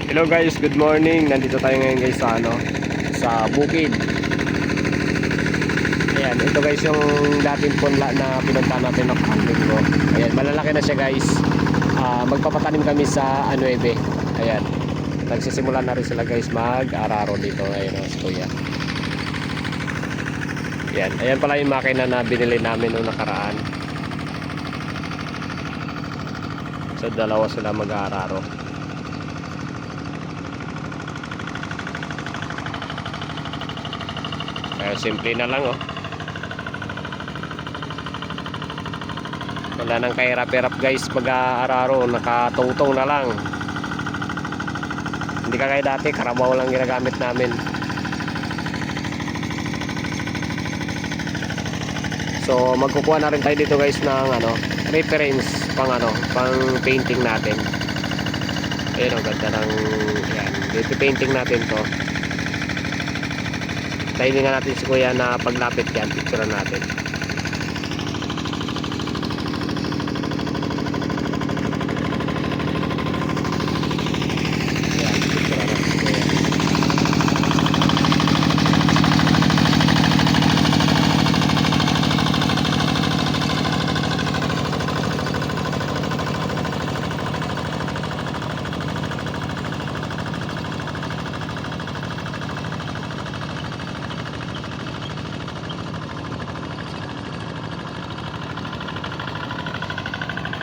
Hello guys, good morning. Nandito tayo ngayon guys sa sa bukid. Ayan, ito guys yung dating punla na pinunta natin ng linggo. Ayan, malalaki na siya guys. Magpapatanim kami sa Anuebe. Ayan. Nagsisimula na rin sila guys mag-araro dito. Ayan si Kuya. Ayan, ayan pala yung makina na binili namin noong nakaraan. So dalawa sila mag-araro. Simple na lang wala nang kahirap-hirap guys pag-aararo, nakatungtong na lang, hindi ka kaya dati karabaw lang ginagamit namin. So magkukuha na rin tayo dito guys ng reference pang painting natin. Ayun ganda ng yan, dito painting natin to. Tahilingan natin si Kuya na paglapit yan, picture natin. Yan, picture natin si Kuya.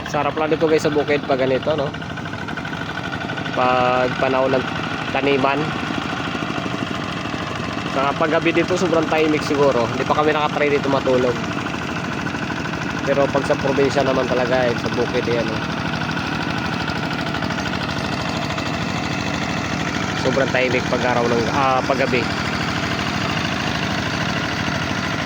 Sarap lang dito guys sa bukid pag ganito pag panahon ng taniman. Saka pag gabi dito sobrang tahimik siguro, hindi pa kami nakatry dito matulog. Pero pag sa probinsya naman talaga sa bukid yan sobrang tahimik pag araw ng pag gabi.